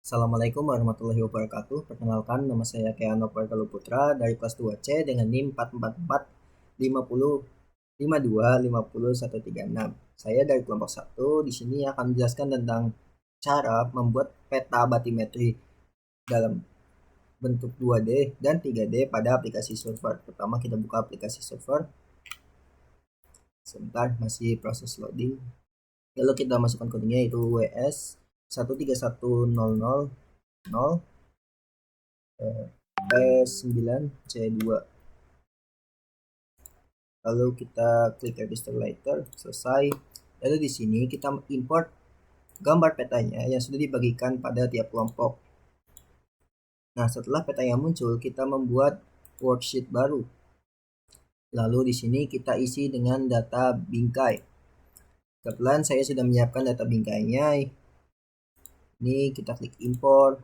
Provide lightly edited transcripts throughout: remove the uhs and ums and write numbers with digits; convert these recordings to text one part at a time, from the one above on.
Assalamualaikum warahmatullahi wabarakatuh. Perkenalkan, nama saya Keano Pergalu Putra dari kelas 2C dengan NIM 4445052505136. Saya dari kelompok 1. Di sini akan menjelaskan tentang cara membuat peta batimetri dalam bentuk 2D dan 3D pada aplikasi server. Pertama kita buka aplikasi server. Sebentar, masih proses loading. Lalu kita masukkan kodenya yaitu WS 131000 P9C2. Lalu kita klik register later, selesai. Lalu di sini kita import gambar petanya yang sudah dibagikan pada tiap kelompok. Nah, setelah petanya muncul, kita membuat worksheet baru. Lalu di sini kita isi dengan data bingkai. Kebetulan saya sudah menyiapkan data bingkainya. Ini kita klik import.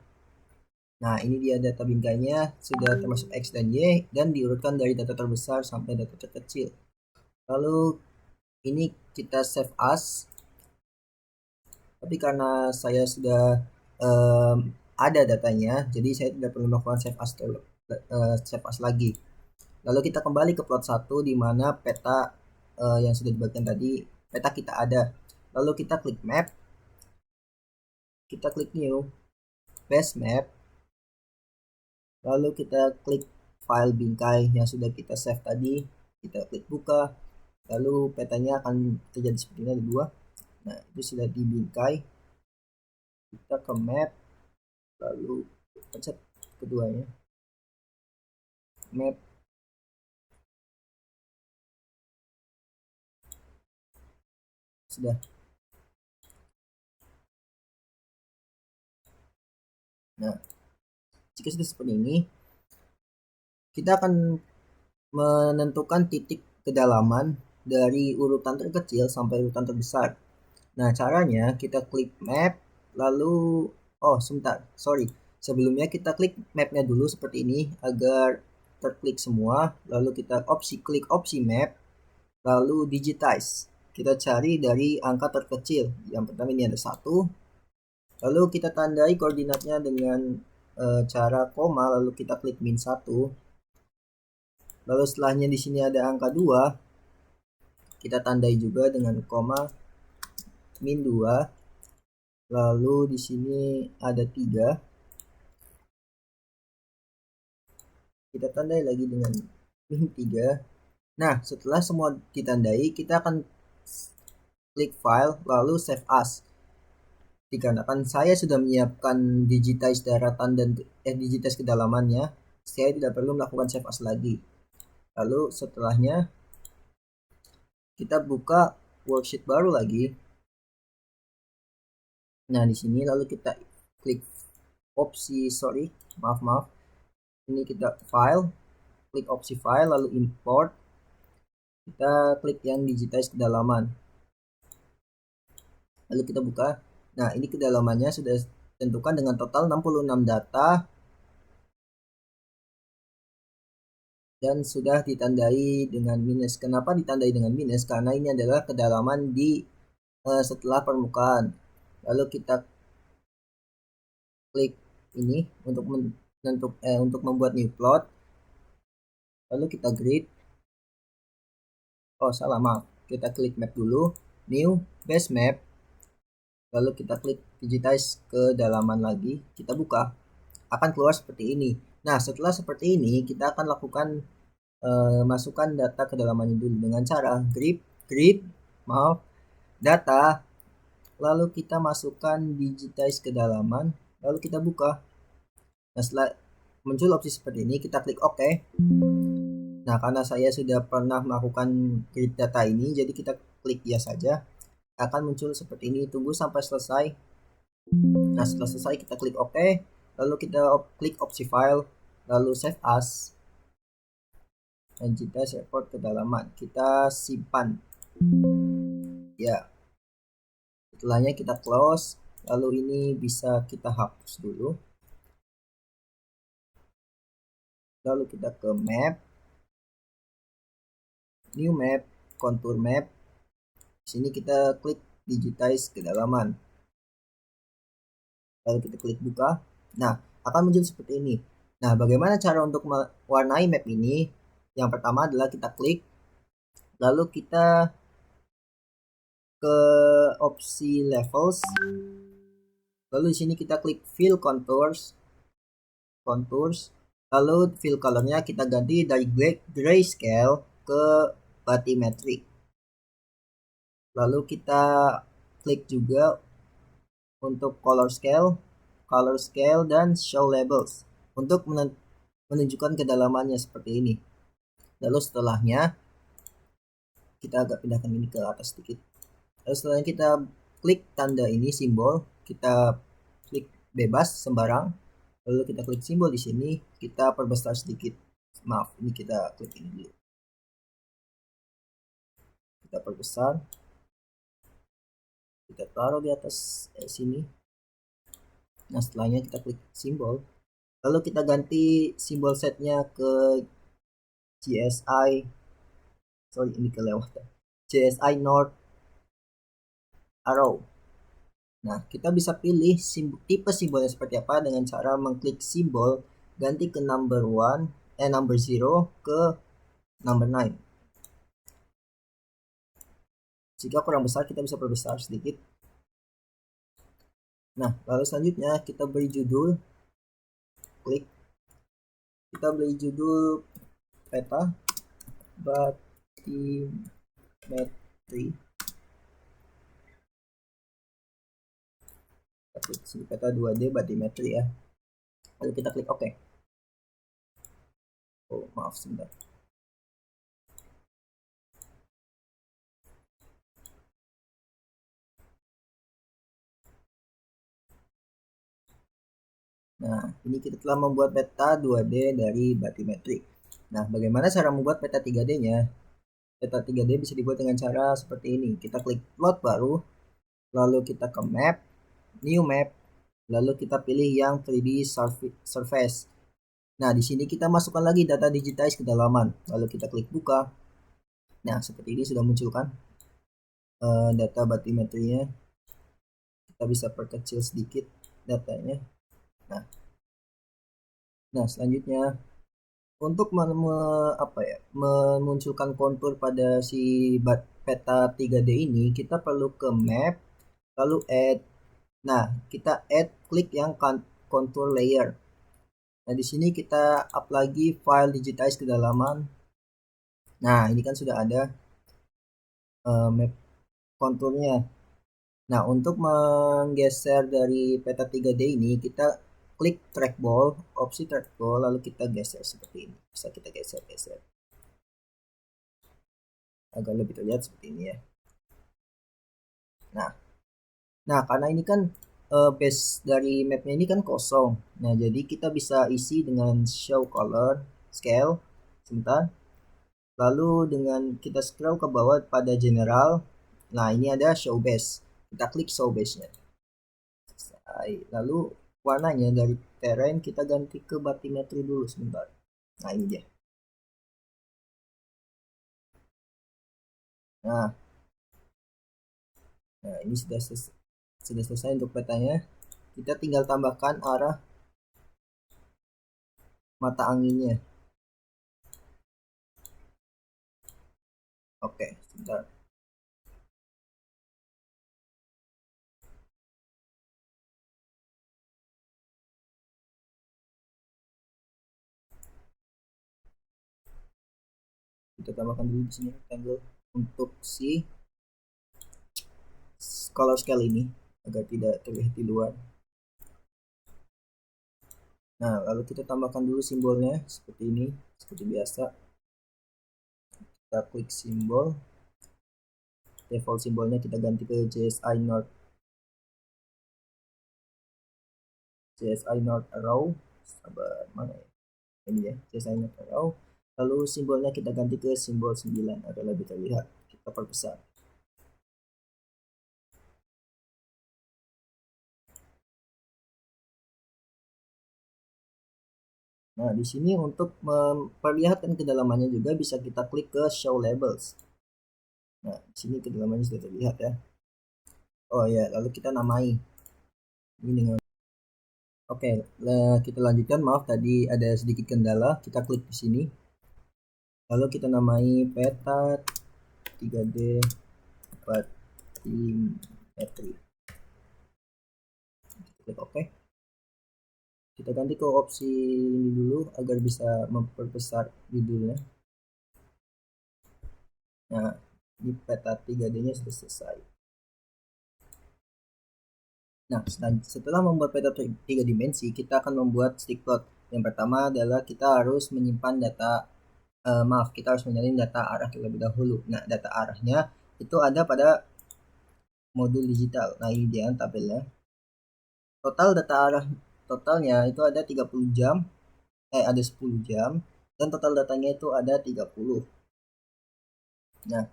Nah, ini dia data bingkainya, sudah termasuk X dan Y, dan diurutkan dari data terbesar sampai data terkecil. Lalu ini kita save as, tapi karena saya sudah ada datanya, jadi saya tidak perlu melakukan save as lagi. Lalu kita kembali ke plot 1 di mana peta yang sudah dibagikan tadi, peta kita ada. Lalu kita klik map, kita klik new, base map. Lalu kita klik file bingkai yang sudah kita save tadi, kita klik buka. Lalu petanya akan terjadi seperti ini, ada dua. Nah, itu sudah dibingkai. Kita ke map, lalu pencet keduanya, map. Sudah. Nah, jika sudah seperti ini, kita akan menentukan titik kedalaman dari urutan terkecil sampai urutan terbesar. Nah, caranya kita klik map, lalu sebentar, sorry. Sebelumnya kita klik mapnya dulu seperti ini agar terklik semua. Lalu kita klik opsi map, lalu digitize. Kita cari dari angka terkecil. Yang pertama ini ada 1. Lalu kita tandai koordinatnya dengan cara koma, lalu kita klik min 1. Lalu setelahnya di sini ada angka 2. Kita tandai juga dengan koma min 2. Lalu di sini ada 3. Kita tandai lagi dengan min 3. Nah, setelah semua ditandai, kita akan klik file lalu save as. Dikarenakan saya sudah menyiapkan digitize daratan dan digitize kedalamannya, saya tidak perlu melakukan save as lagi. Lalu setelahnya kita buka worksheet baru lagi. Nah, di sini lalu kita klik opsi maaf. Ini kita file, klik opsi file lalu import. Kita klik yang digitize kedalaman. Lalu kita buka. Nah, ini kedalamannya sudah ditentukan dengan total 66 data dan sudah ditandai dengan minus. Kenapa ditandai dengan minus? Karena ini adalah kedalaman di setelah permukaan. Lalu kita klik ini untuk membuat new plot. Lalu kita grid. Salah, maaf. Kita klik map dulu, new base map. Lalu kita klik digitize kedalaman lagi, kita buka. Akan keluar seperti ini. Nah, setelah seperti ini, kita akan lakukan masukkan data kedalamannya dulu dengan cara data, lalu kita masukkan digitize kedalaman, lalu kita buka. Nah, setelah muncul opsi seperti ini, kita klik OK. Nah, karena saya sudah pernah melakukan grid data ini, jadi kita klik ya saja. Akan muncul seperti ini, tunggu sampai selesai. Nah, setelah selesai kita klik OK, lalu kita klik opsi file, lalu save as. Dan kita report kedalaman, kita simpan. Ya, setelahnya kita close, lalu ini bisa kita hapus dulu. Lalu kita ke map, new map, contour map. Sini kita klik digitize kedalaman. lalu kita klik buka. Nah, akan muncul seperti ini. Nah, bagaimana cara untuk mewarnai map ini? Yang pertama adalah kita klik, lalu kita ke opsi levels, lalu di sini kita klik fill contours, lalu fill colornya kita ganti dari grayscale ke bathymetric, lalu kita klik juga untuk color scale dan show labels untuk menunjukkan kedalamannya seperti ini. Lalu setelahnya kita agak pindahkan ini ke atas sedikit. Lalu setelahnya kita klik tanda ini, simbol, kita klik bebas sembarang, lalu kita klik simbol di sini, kita perbesar sedikit. Maaf, ini kita klik ini dulu, kita perbesar, kita taruh di atas sini. Nah, setelahnya kita klik simbol, lalu kita ganti simbol setnya ke ini kelewatan, GSI North Arrow. Nah, kita bisa pilih tipe simbolnya seperti apa dengan cara mengklik simbol, ganti ke number 0 ke number 9. Jika kurang besar, kita bisa perbesar sedikit. Nah, lalu selanjutnya kita beri judul, klik, kita beri judul peta bathymetry. Kita klik sini peta 2D bathymetry ya. Lalu kita klik OK. Oh, maaf sebentar. Nah, ini kita telah membuat peta 2D dari bathymetry. Nah, bagaimana cara membuat peta 3D-nya? Peta 3D bisa dibuat dengan cara seperti ini. Kita klik plot baru, lalu kita ke map, new map, lalu kita pilih yang 3D surface. Nah, di sini kita masukkan lagi data digitize kedalaman, lalu kita klik buka. Nah, seperti ini sudah muncul kan data bathymetry-nya. Kita bisa perkecil sedikit datanya. Nah, selanjutnya untuk memunculkan kontur pada si peta 3D ini, kita perlu ke map, lalu add. Nah, kita klik yang contour layer. Nah, di sini kita up lagi file digitize kedalaman. Nah, ini kan sudah ada map konturnya. Nah, untuk menggeser dari peta 3D ini, kita klik trackball, opsi trackball, lalu kita geser seperti ini. Bisa kita geser agar lebih terlihat seperti ini ya. Nah, karena ini kan base dari mapnya ini kan kosong. Nah, jadi kita bisa isi dengan show color scale. Sebentar. Lalu dengan kita scroll ke bawah pada general. Nah, ini ada show base. Kita klik show base-nya. Lalu warnanya dari terrain kita ganti ke bathymetry dulu sebentar. Nah, ini dia. Nah, ini sudah selesai untuk petanya. Kita tinggal tambahkan arah mata anginnya. Oke, sebentar. Kita tambahkan dulu di sini rectangle untuk si color scale ini agar tidak terlihat di luar. Nah, lalu kita tambahkan dulu simbolnya seperti ini, seperti biasa. Kita klik simbol, default simbolnya kita ganti ke GSI North Arrow. Sabar, mana ya? Ini ya, GSI North Arrow. Lalu simbolnya kita ganti ke simbol 9 agar lebih terlihat. Kita perbesar. Nah, di sini untuk memperlihatkan kedalamannya juga bisa kita klik ke show labels. Nah, di sini kedalamannya sudah terlihat ya. Oh ya, lalu kita namai ini dengan Oke, kita lanjutkan. Maaf tadi ada sedikit kendala. Kita klik di sini. Lalu kita namai peta 3D bathymetry. Klik OK. Kita ganti ke opsi ini dulu agar bisa memperbesar judulnya. Nah, ini peta 3D-nya sudah selesai. Nah, setelah membuat peta 3 dimensi, kita akan membuat stick plot. Yang pertama adalah kita harus menyimpan data, kita harus menyalin data arah terlebih dahulu. Nah, data arahnya itu ada pada modul digital. Nah, ini dia tabelnya. Total data arah totalnya itu ada 30 jam, ada 10 jam, dan total datanya itu ada 30. Nah,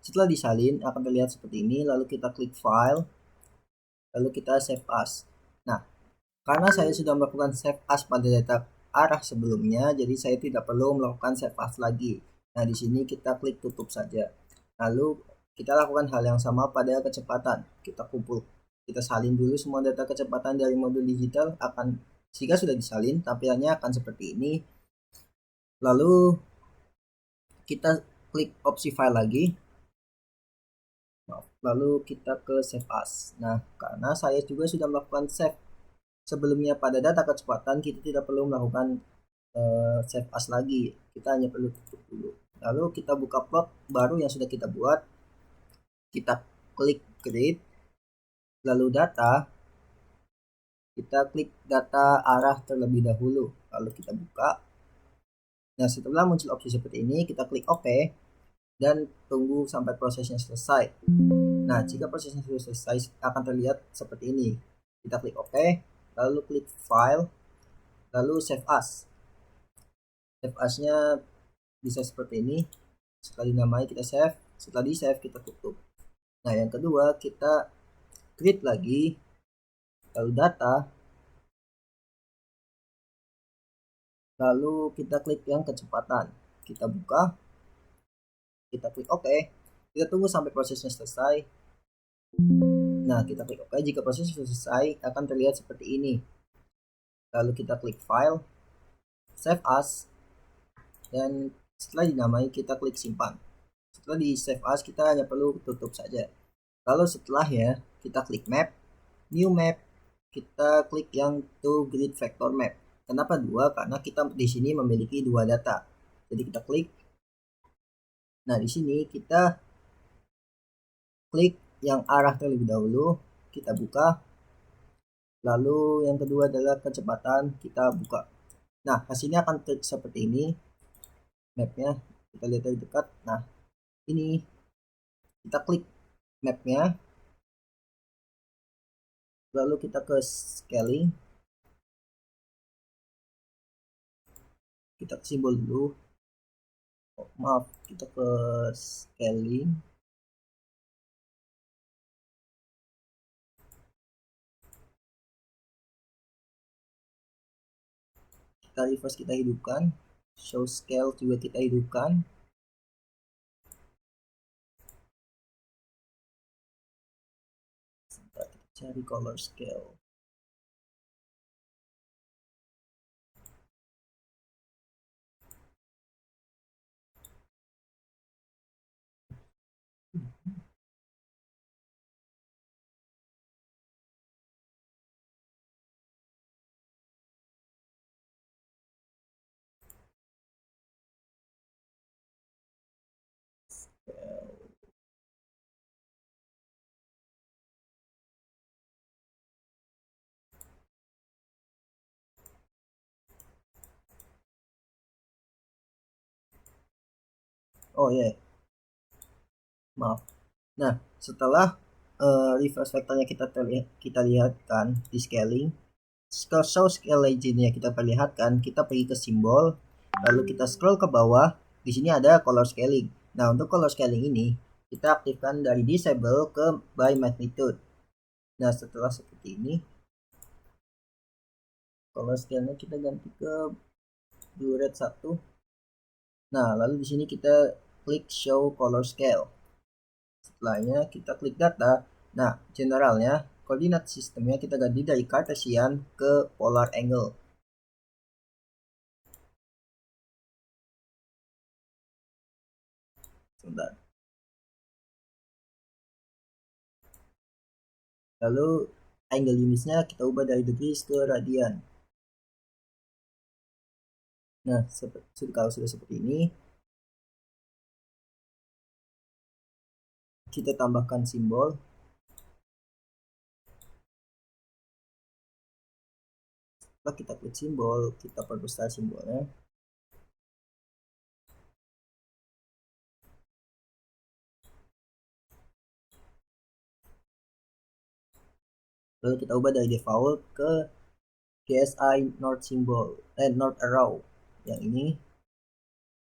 setelah disalin akan terlihat seperti ini. Lalu kita klik file, lalu kita save as. Nah, karena saya sudah melakukan save as pada data arah sebelumnya, jadi saya tidak perlu melakukan save as lagi. Nah, di sini kita klik tutup saja. Lalu kita lakukan hal yang sama pada kecepatan. Kita salin dulu semua data kecepatan dari modul digital. Jika sudah disalin, tampilannya akan seperti ini. Lalu kita klik opsi file lagi. Lalu kita ke save as. Nah, karena saya juga sudah melakukan save sebelumnya pada data kecepatan, kita tidak perlu melakukan save as lagi. Kita hanya perlu tutup dulu. Lalu kita buka plot baru yang sudah kita buat. Kita klik create, lalu data. Kita klik data arah terlebih dahulu. Lalu kita buka. Nah, setelah muncul opsi seperti ini, kita klik OK dan tunggu sampai prosesnya selesai. Nah, jika prosesnya sudah selesai, akan terlihat seperti ini. Kita klik OK, lalu klik file, lalu save as. Save as-nya bisa seperti ini. Setelah dinamai kita save, setelah di save kita tutup. Nah, yang kedua kita create lagi, lalu data, lalu kita klik yang kecepatan. Kita buka, kita klik OK, kita tunggu sampai prosesnya selesai. Nah, kita klik OK. Jika prosesnya sudah selesai, akan terlihat seperti ini. Lalu kita klik file, save as, dan setelah dinamai kita klik simpan. Setelah di save as, kita hanya perlu tutup saja. Lalu setelahnya kita klik map, new map, kita klik yang to grid vector map. Kenapa 2? Karena kita di sini memiliki 2 data. Jadi kita klik. Nah, di sini kita klik yang arah terlebih dahulu, kita buka. Lalu yang kedua adalah kecepatan, kita buka. Nah, hasilnya akan seperti ini. Mapnya kita lihat dari dekat. Nah, ini kita klik mapnya, lalu kita ke scaling, kita ke simbol dulu. Maaf, kita ke scaling, kita reverse, kita hidupkan, show scale juga kita hidupkan. Kita cari color scale. Oh ya, yeah. Maaf. Nah, setelah reverse vectornya kita lihatkan di scaling, show scale legend-nya kita perlihatkan, kita pergi ke simbol, lalu kita scroll ke bawah. Di sini ada color scaling. Nah, untuk color scaling ini kita aktifkan dari disable ke by magnitude. Nah, setelah seperti ini, color scale-nya kita ganti ke blue red 1. Nah, lalu di sini kita klik show color scale. Setelahnya kita klik data. Nah, generalnya koordinat sistemnya kita ganti dari Cartesian ke polar angle. Sebentar. Lalu angle unitsnya kita ubah dari degrees ke radian. Nah, kalau sudah seperti ini, kita tambahkan simbol. Setelah kita klik simbol, kita perbesar simbolnya. Lalu kita ubah dari default ke GSI North symbol, North arrow yang ini.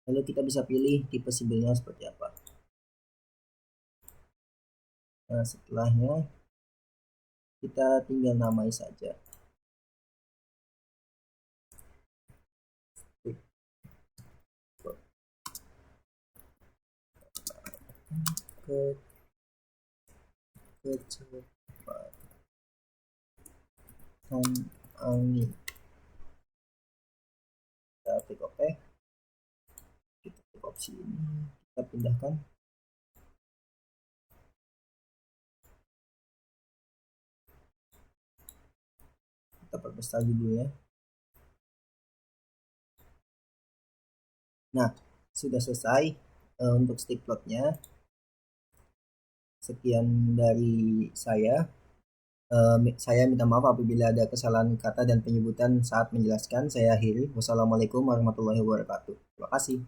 Lalu kita bisa pilih tipe simbolnya seperti apa. Nah, setelahnya kita tinggal namai saja. Kecepatan angin. Kita klik OK. Kita klik opsi ini, kita pindahkan. Kita perbesar judulnya. Nah, sudah selesai untuk stick plotnya. Sekian dari saya. Saya minta maaf apabila ada kesalahan kata dan penyebutan saat menjelaskan. Saya akhiri. Wassalamualaikum warahmatullahi wabarakatuh. Terima kasih.